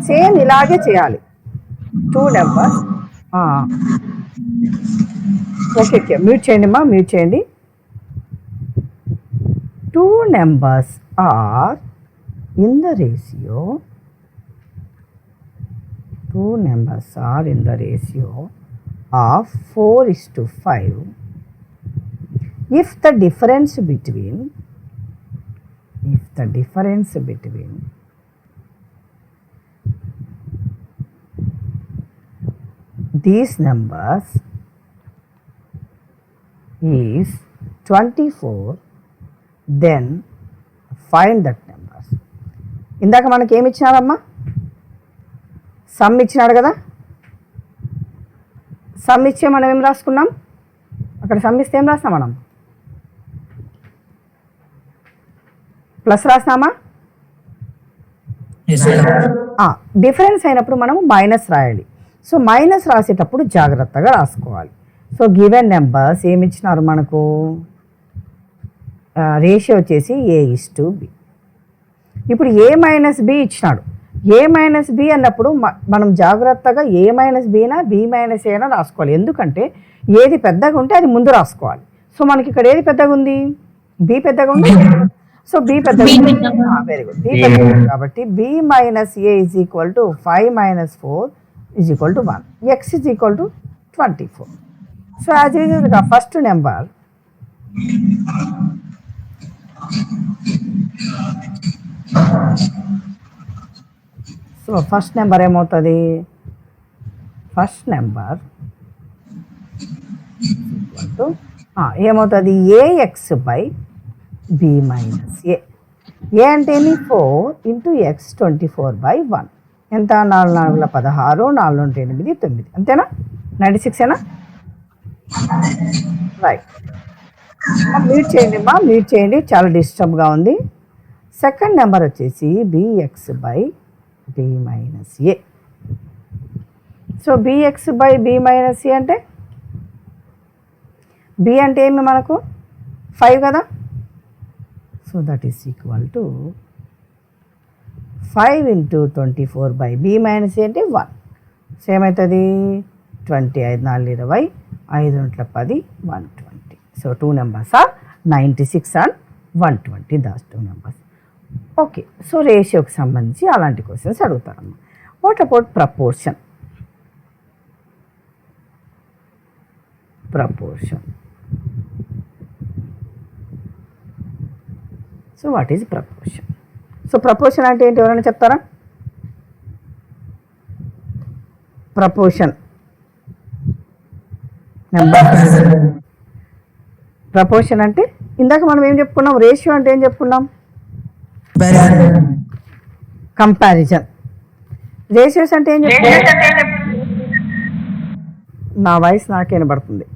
సేమ్ ఇలాగే చేయాలి. 2 నెంబర్స్. ఓకే మ్యూట్ చేయండి అమ్మా, మ్యూట్ చేయండి. 2 numbers are in the ratio two numbers are in the ratio of 4:5 if the difference between these numbers is 24, then find that numbers. ఇందాక మనకి ఏమి ఇచ్చినారమ్మా? సమ్ ఇచ్చినాడు కదా. సమ్ ఇచ్చే మనం ఏం రాసుకున్నాం? అక్కడ సమ్ ఇస్తే ఏం రాస్తాం మనం? ప్లస్ రాస్తామా? Yes, sir. డిఫరెన్స్ అయినప్పుడు మనం మైనస్ రాయాలి. సో మైనస్ రాసేటప్పుడు జాగ్రత్తగా రాసుకోవాలి. సో గివెన్ నెంబర్స్ ఏమి ఇచ్చినారు మనకు? రేషియో వచ్చేసి A:B. ఇప్పుడు A-B ఇచ్చినాడు. A-B అన్నప్పుడు మనం జాగ్రత్తగా A-Bనా B-A అయినా రాసుకోవాలి. ఎందుకంటే ఏది పెద్దగా ఉంటే అది ముందు రాసుకోవాలి. సో మనకి ఇక్కడ ఏది పెద్దగా ఉంది? B పెద్దగా ఉంది. సో B పెద్దగా ఉంది. Very good. B పెద్దగా ఉంది కాబట్టి B - A = 5 - 4 = 1. X = 24. So as యూజువల్గా ఫస్ట్ నెంబర్ ఏమవుతుంది? ఫస్ట్ నెంబర్ ఏమవుతుంది? AX/B - A. ఏ అంటే ఏమి? 4 × X 24/1. ఎంత? 4 × 4 = 16, 4 × 8 = 9. అంతేనా? 96 ఏనా? రైట్. మ్యూట్ చేయండి అమ్మా, మ్యూట్ చేయండి, చాలా డిస్టర్బ్గా ఉంది. సెకండ్ నెంబర్ వచ్చేసి BX/B - A. So BX/B - A అంటే B అంటే ఏమి మనకు? 5 కదా. So that is equal to 5 × 24/B - A అంటే 1. సో ఏమవుతుంది? 20, 5 × 4 = 20, 5 × 10 = 120. So 2 numbers are 96 and 120. Those 2 numbers. Okay. So రేషియోకి సంబంధించి అలాంటి క్వశ్చన్స్ అడుగుతారమ్మా. What about proportion? So what is proportion? So proportion అంటే ఏంటి? ఎవరైనా చెప్తారా? ప్రపోర్షన్ ప్రపోర్షన్ అంటే ఇందాక మనం ఏం చెప్పుకున్నాం? రేషియో అంటే ఏం చెప్పుకున్నాం? కంపారిజన్. రేషియోస్ అంటే ఏం చెప్పుకున్నాం? నా వాయిస్ నాకే వినబడుతుంది.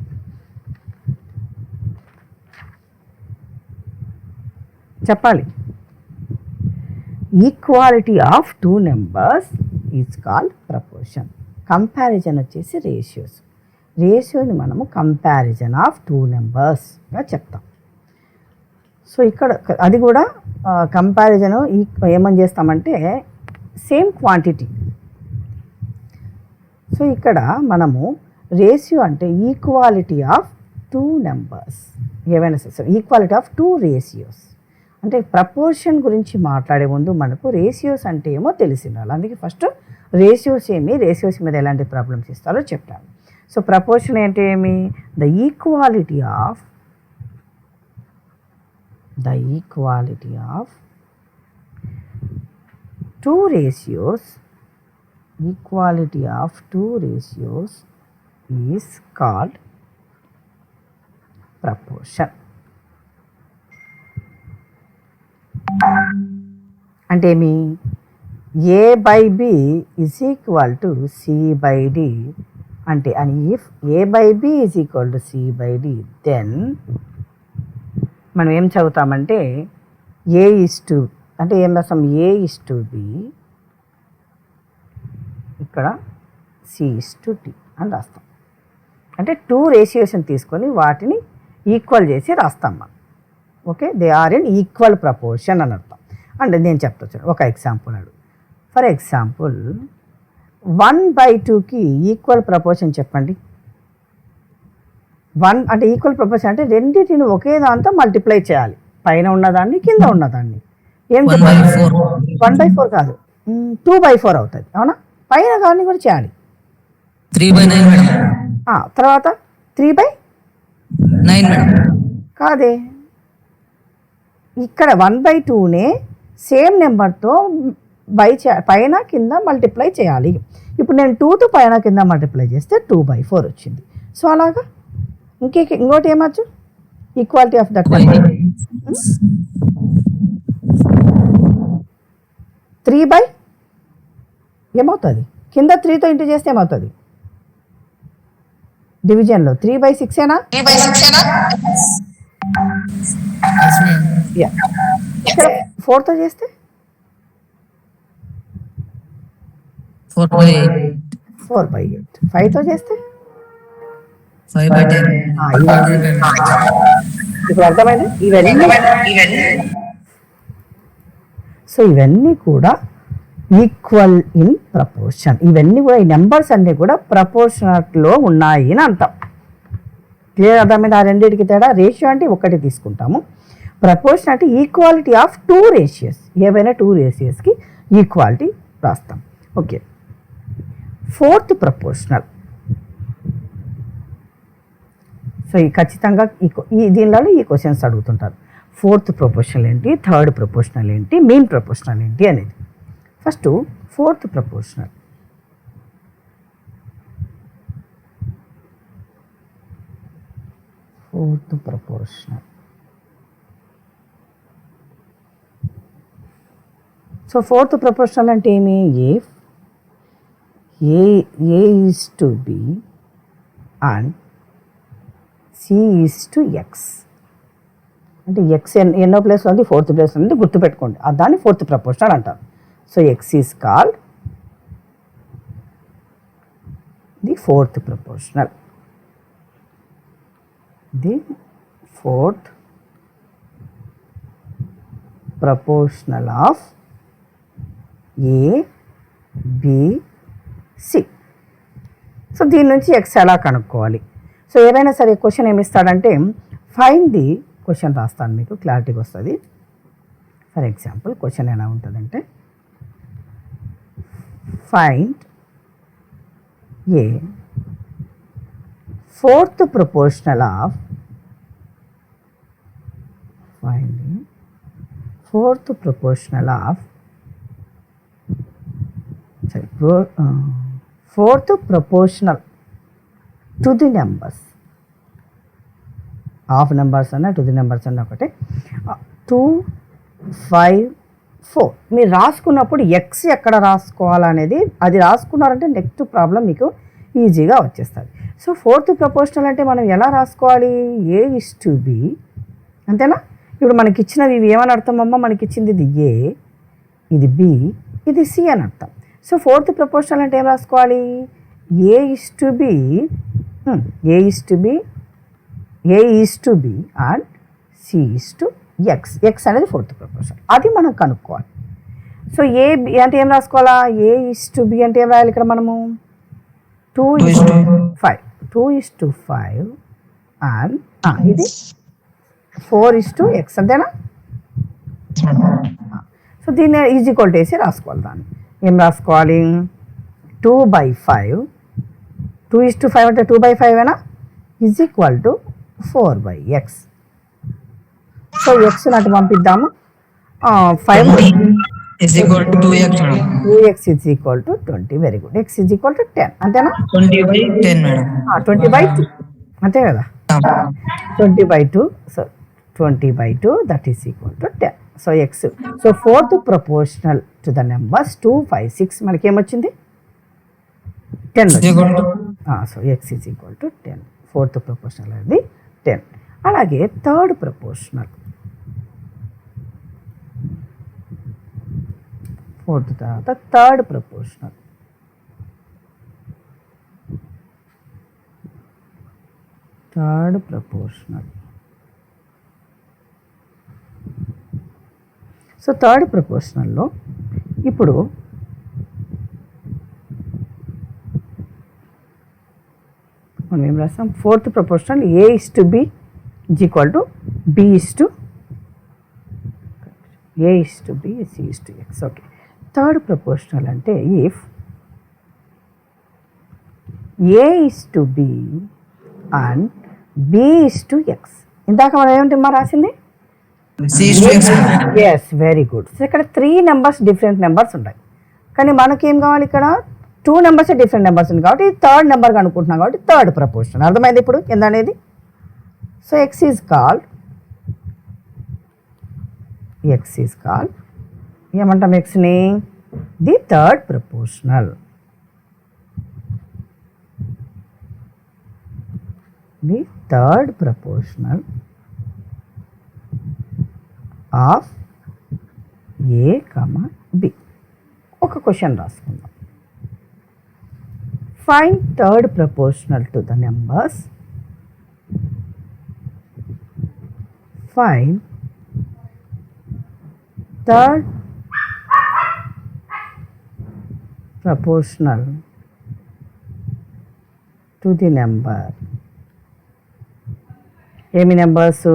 చెప్పాలి. Equality of 2 numbers is called proportion. Comparison వచ్చేసి రేషియోస్. రేషియోని మనము కంపారిజన్ ఆఫ్ 2 numbers-గా చెప్తాం. సో ఇక్కడ అది కూడా కంపారిజన్ ఏమని చేస్తామంటే సేమ్ క్వాంటిటీ. సో ఇక్కడ మనము రేషియో అంటే ఈక్వాలిటీ ఆఫ్ 2 numbers, ఏవైనా సరే ఈక్వాలిటీ ఆఫ్ 2 ratios. అంటే ప్రపోర్షన్ గురించి మాట్లాడే ముందు మనకు రేషియోస్ అంటే ఏమో తెలిసి ఉండాలి. అందుకే ఫస్ట్ రేషియోస్ మీద ఎలాంటి ప్రాబ్లమ్స్ ఇస్తారో చెప్తాను. సో ప్రపోర్షన్ అంటే ఏమి? The equality of 2 ratios is called proportion. అంటే ఏమి? A/B is equal to C/D అంటే అని if A/B is equal to C/D దెన్ మనం ఏం చదువుతామంటే అంటే ఏం రాస్తాం? A:B ఇక్కడ C:D అని రాస్తాం. అంటే 2 రేషియోస్ని తీసుకొని వాటిని ఈక్వల్ చేసి రాస్తాం మనం. Okay, they are in equal proportion అని అర్థం. అంటే నేను చెప్తా చూడండి, ఒక ఎగ్జాంపుల్ అడుగు. ఫర్ ఎగ్జాంపుల్ 1/2కి ఈక్వల్ ప్రపోర్షన్ చెప్పండి. 1 అంటే ఈక్వల్ ప్రపోర్షన్ అంటే రెండింటిని ఒకే దాంతో మల్టిప్లై చేయాలి. పైన ఉన్నదాన్ని కింద ఉన్నదాన్ని. ఏం చెప్పాలి? 1/4 కాదు, 2/4 అవుతుంది. అవునా? పైన దాన్ని కూడా చేయాలి. 3/9 మేడం. తర్వాత 3/9 మేడం. కాదే, ఇక్కడ 1/2నే సేమ్ నెంబర్తో పైన కింద మల్టిప్లై చేయాలి. ఇప్పుడు నేను 2తో పైన కింద మల్టిప్లై చేస్తే 2/4 వచ్చింది. సో అలాగా ఇంకోటి ఏమచ్చు, ఈక్వాలిటీ ఆఫ్ దట్ 3 ఏమవుతుంది, కింద 3తో ఇంటూ చేస్తే ఏమవుతుంది, డివిజన్లో 3/6ఏనా? ఇక్కడ 4తో చేస్తే 4/8. 4/8. 5తో చేస్తే 5/10. ఇప్పుడు అర్థమైంది. ఇవన్నీ కూడా ఈక్వల్ ఇన్ ప్రపోర్షన్. ఇవన్నీ కూడా ఈ నెంబర్స్ అన్నీ కూడా ప్రపోర్షనట్లో ఉన్నాయి అని అంటాం. క్లియర్ అర్థమైంది? ఆ రెండింటికి తేడా. రేషియో అంటే ఒకటి తీసుకుంటాము, ప్రపోర్షన్ అంటే ఈక్వాలిటీ ఆఫ్ 2 రేషియోస్. ఏవైనా 2 రేషియోస్కి ఈక్వాలిటీ రాస్తాం. Okay, 4th proportional. సో ఈ ఖచ్చితంగా దీనిలో ఈ క్వశ్చన్స్ అడుగుతుంటారు. 4th ప్రపోర్షనల్ ఏంటి, 3rd ప్రపోర్షనల్ ఏంటి, మీన్ ప్రపోర్షనల్ ఏంటి అనేది. First 4th proportional. So 4th proportional అంటే ఏమి, A is to B and C is to X. అంటే ఎక్స్ ఎన్నో ప్లేస్లో ఉంది, 4th ప్లేస్లో ఉంది, గుర్తుపెట్టుకోండి. దాన్ని 4th ప్రపోర్షనల్ అంటారు. So X is called the 4th proportional. The 4th proportional of A, B, C. So దీని నుంచి ఎక్స్ ఎలా కనుక్కోవాలి. సో ఏదైనా సరే క్వశ్చన్ ఏమి ఇస్తాడంటే ఫైండ్ ది క్వశ్చన్ రాస్తాను, మీకు క్లారిటీగా వస్తుంది. ఫర్ ఎగ్జాంపుల్ క్వశ్చన్ ఎలా ఉంటుందంటే find a 4th proportional of 4th proportional of 4th proportional to the numbers. Half numbers అన్న టు ది నెంబర్స్ అన్న ఒకటే. 2, 5, 4 మీరు రాసుకున్నప్పుడు ఎక్స్ ఎక్కడ రాసుకోవాలనేది అది రాసుకున్నారంటే నెక్స్ట్ ప్రాబ్లం మీకు ఈజీగా వచ్చేస్తుంది. సో 4th ప్రపోర్షనల్ అంటే మనం ఎలా రాసుకోవాలి, A is to B, అంతేనా? ఇప్పుడు మనకి ఇచ్చినవి ఇవి ఏమని అర్థం అమ్మ, మనకి ఇచ్చింది ఇది A, ఇది B, ఇది C అని అర్థం. సో 4th ప్రపోర్షనల్ అంటే ఏం రాసుకోవాలి, A is to B and C is to X. X అనేది 4th ప్రపోర్షనల్, అది మనం కనుక్కోవాలి. సో A అంటే ఏం రాసుకోవాలా, A is to B అంటే ఏం రాయాలి ఇక్కడ మనము 2:5 అండ్ ఇది 4:X అంతేనా? సో దీన్ని ఈక్వల్ వేసి రాసుకోవాలి. దాన్ని ఏం రాసుకోవాలి, 2/5 2:5 అంటే 2/5 is equal to 4/X. So X అటు పంపిద్దాము. 5 is equal to 2x. 2x is equal to 20. Very good. x is equal to 10 అంతేనా? 20/10 మేడం. 20/2 అంతే కదా? 20/2. So 20/2 that is equal to 10. So x. So 4th proportional to the numbers 2, 5, 6 మనకి ఏమొచ్చింది 10. So x is equal to 10. 4th proportional అనేది 10. అలాగే 3rd proportional. 4th తర్వాత 3rd proportional. So 3rd ప్రపోర్షనల్లో ఇప్పుడు మనం ఏం రాస్తాం, 4th proportional A is to B is equal to B is to A is to B, C is to X. Okay. 3rd proportional అంటే if A is to B and B is to X. ఇందాక మనం ఏమిటి మా రాసింది? C is to X, madam. Yes, very good. So ఇక్కడ 3 numbers different numbers ఉన్నాయి, కానీ మనకి ఏం కావాలి? ఇక్కడ 2 నెంబర్స్ డిఫరెంట్ నెంబర్స్ ఉంది కాబట్టి థర్డ్ నెంబర్ కనుక్కుంటున్నాం కాబట్టి థర్డ్ ప్రపోర్షన్. అర్థమైంది ఇప్పుడు ఏందనేది? సో ఎక్స్ ఈజ్ కాల్డ్ ఏమంటాం ఎక్స్ని? The third proportional. The third proportional of A comma B. ఒక క్వశ్చన్ రాసుకుందాం. Find third proportional to the numbers. Find third proportional to the number. ఏమి numbers?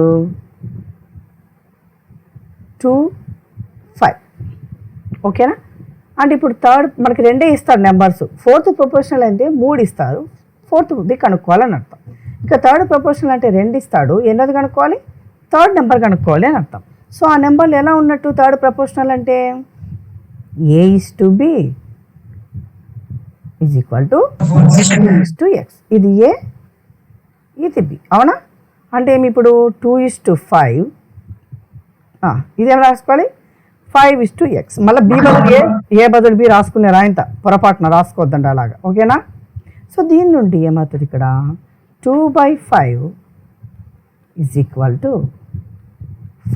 2, 5. ఓకేనా? అంటే ఇప్పుడు థర్డ్ మనకి 2 ఇస్తారు నెంబర్స్. ఫోర్త్ ప్రపోర్షనల్ అంటే 3 ఇస్తారు, ఫోర్త్ది కనుక్కోవాలని అర్థం. ఇంకా థర్డ్ ప్రపోర్షనల్ అంటే 2 ఇస్తాడు, ఎన్నోది కనుక్కోవాలి? థర్డ్ నెంబర్ కనుక్కోవాలి అని అర్థం. సో ఆ నెంబర్లు ఎలా ఉన్నట్టు థర్డ్ ప్రపోర్షనల్ అంటే? A is to B is equal to is to X. ఇది A, ఇది B. అవునా? అంటే ఏమి ఇప్పుడు 2 is to 5. ఇదేం రాసుకోవాలి? 5 is to X. మళ్ళీ B బదులు ఏ బదులు B రాసుకునే రాయంత పొరపాటున రాసుకోవద్దండి అలాగా. ఓకేనా? సో దీని నుండి ఏమవుతుంది ఇక్కడ? 2/5 is equal to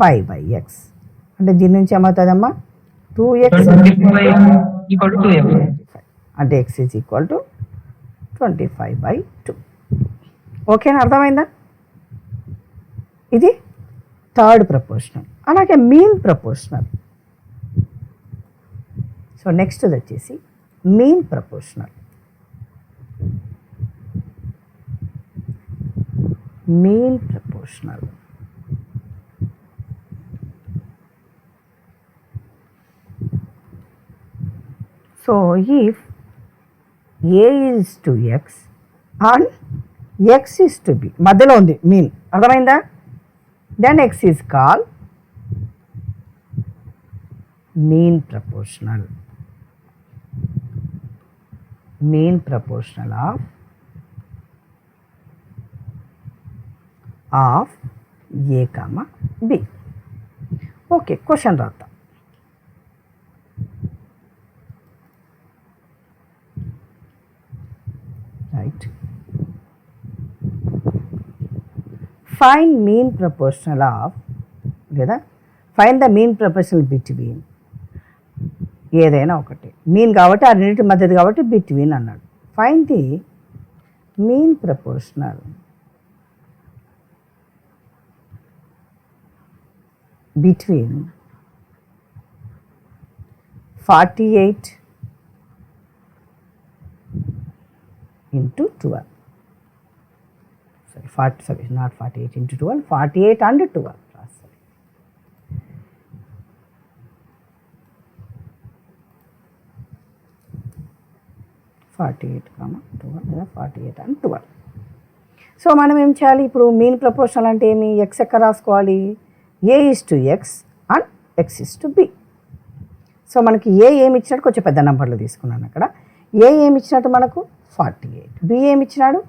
5/X. అంటే దీని నుంచి ఏమవుతుందమ్మా? 2X equal to 2x. అంటే X is equal to 25/2. ఓకేనా? అర్థమైందా? ఇది థర్డ్ ప్రపోర్షనల్. అలాగే మీన్ ప్రపోర్షనల్. సో నెక్స్ట్ వచ్చేసి mean proportional. Mean proportional. So if A is to X and X is to B, మధ్యలో ఉంది మీన్. అర్థమైందా? then X is called mean proportional. Mean proportional of A comma B. Okay, question రాద్దాం. Right. Find mean proportional of, లేదా find the mean proportional between. ఏదైనా ఒకటి mean కాబట్టి ఆ రెండింటి మధ్యది కాబట్టి బిట్వీన్ అన్నాడు. Find the mean proportional between 48 into 12. Sorry, not 48 into 12, 48 and 12. 48, 12 లేదా 48 and 12. సో మనం ఏం చేయాలి ఇప్పుడు? మీన్ ప్రపోర్షనల్ అంటే ఏమి? ఎక్స్ ఎక్కడ రాసుకోవాలి? A is to X and X is to B. So మనకి ఏ ఏమి ఇచ్చినట్టు కొంచెం పెద్ద నెంబర్లు తీసుకున్నాను అక్కడ. ఏ ఏమి ఇచ్చినట్టు మనకు 48, B ఏమి ఇచ్చినాడు?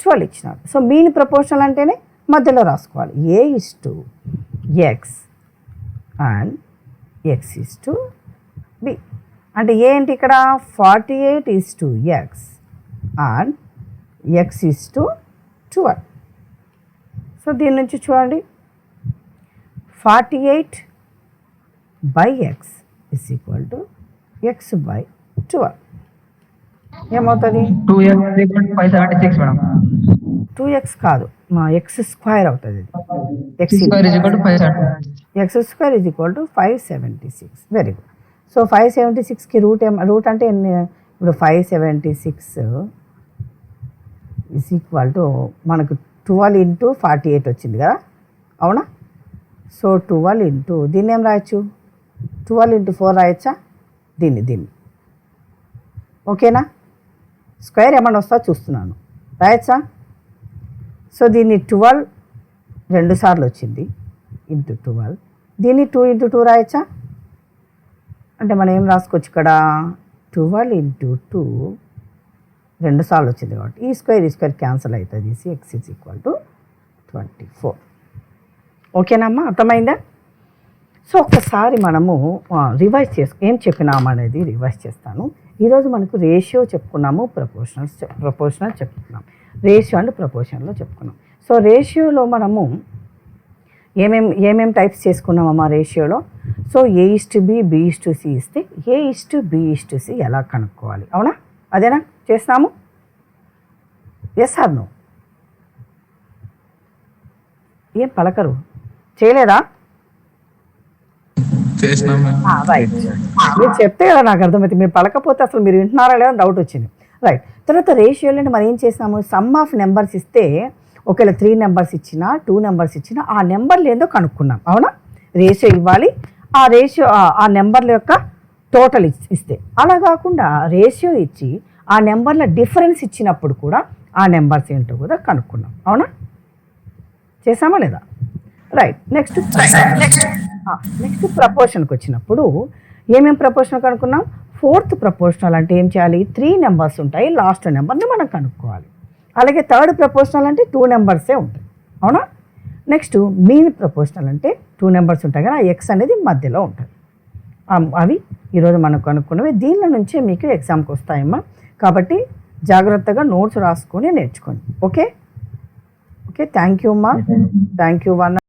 12 ఇచ్చినాడు. సో మీన్ ప్రపోర్షనల్ అంటేనే మధ్యలో రాసుకోవాలి. A is to X and X is to B. అంటే ఏంటి ఇక్కడ? 48 is to X and X is to 12. So దీని నుంచి చూడండి, 48/X is equal to X/12. ఏమవుతుంది? 2x equal to 576 madam. 2x కాదు, మా x² అవుతుంది. x square is equal to 576. x² is equal to 576. Very good. So 576కి root అంటే ఎన్ని? ఇప్పుడు 576 is equal to మనకు 12 into 48 వచ్చింది కదా, అవునా? సో 12 into దీన్ని ఏం రాయొచ్చు? 12 into 4 రాయొచ్చా? దీన్ని ఓకేనా? స్క్వేర్ ఏమన్నా వస్తా చూస్తున్నాను, రాయచ్చా? సో దీన్ని 12 2 సార్లు వచ్చింది ఇంటూ 12, దీన్ని 2 ఇంటూ 2 రాయచ్చా? అంటే మనం ఏం రాసుకోవచ్చు ఇక్కడ, 12 ఇంటూ 2 2 సార్లు వచ్చింది కాబట్టి ఈ స్క్వేర్ క్యాన్సిల్ అవుతుంది, x ఈజ్ ఈక్వల్ టు 24. ఓకేనమ్మా, అర్థమైందా? సో ఒక్కసారి మనము రివైజ్ ఏం చెప్పినామనేది రివైజ్ చేస్తాను. ఈరోజు మనకు రేషియో చెప్పుకున్నాము, ప్రపోర్షనల్ చెప్పుకున్నాం, రేషియో అండ్ ప్రపోర్షన్లో చెప్పుకున్నాం. సో రేషియోలో మనము ఏమేం టైప్స్ చేసుకున్నామమ్మా రేషియోలో? సో A:B, B:C ఇస్తే A:B:C ఎలా కనుక్కోవాలి, అవునా? అదేనా చేస్తాము? Yes or no? ఏం పలకరు, చేయలేదా? రైట్, మీరు చెప్తే కదా నాకు అర్థమైతే, మీరు పలకపోతే అసలు మీరు వింటున్నారా లేదా డౌట్ వచ్చింది. రైట్, తర్వాత రేషియోలో మనం ఏం చేసాము, సమ్ ఆఫ్ నెంబర్స్ ఇస్తే ఒకవేళ 3 నెంబర్స్ ఇచ్చినా 2 నెంబర్స్ ఇచ్చినా ఆ నెంబర్లు ఏందో కనుక్కున్నాం, అవునా? రేషియో ఇవ్వాలి, ఆ రేషియో ఆ నెంబర్ల యొక్క టోటల్ ఇస్తే, అలా కాకుండా రేషియో ఇచ్చి ఆ నెంబర్ల డిఫరెన్స్ ఇచ్చినప్పుడు కూడా ఆ నెంబర్స్ ఏంటో కూడా కనుక్కున్నాం, అవునా? చేసామా లేదా? రైట్, నెక్స్ట్ ప్రపోర్షన్కి వచ్చినప్పుడు ఏమేమి ప్రపోర్షన్ కనుక్కున్నాం? 4th ప్రపోర్షనల్ అంటే ఏం చేయాలి, 3 నెంబర్స్ ఉంటాయి, లాస్ట్ నెంబర్ని మనం కనుక్కోవాలి. అలాగే 3rd ప్రపోర్షనల్ అంటే 2 నెంబర్సే ఉంటాయి, అవునా? నెక్స్ట్ మీన్ ప్రపోర్షనల్ అంటే 2 నెంబర్స్ ఉంటాయి కదా, ఎక్స్ అనేది మధ్యలో ఉంటుంది. అవి ఈరోజు మనం కనుక్కున్నవి. దీనిలో నుంచే మీకు ఎగ్జామ్కి వస్తాయమ్మా, కాబట్టి జాగ్రత్తగా నోట్స్ రాసుకొని నేర్చుకోండి. ఓకే, థ్యాంక్ యూ అమ్మా, థ్యాంక్ యూ.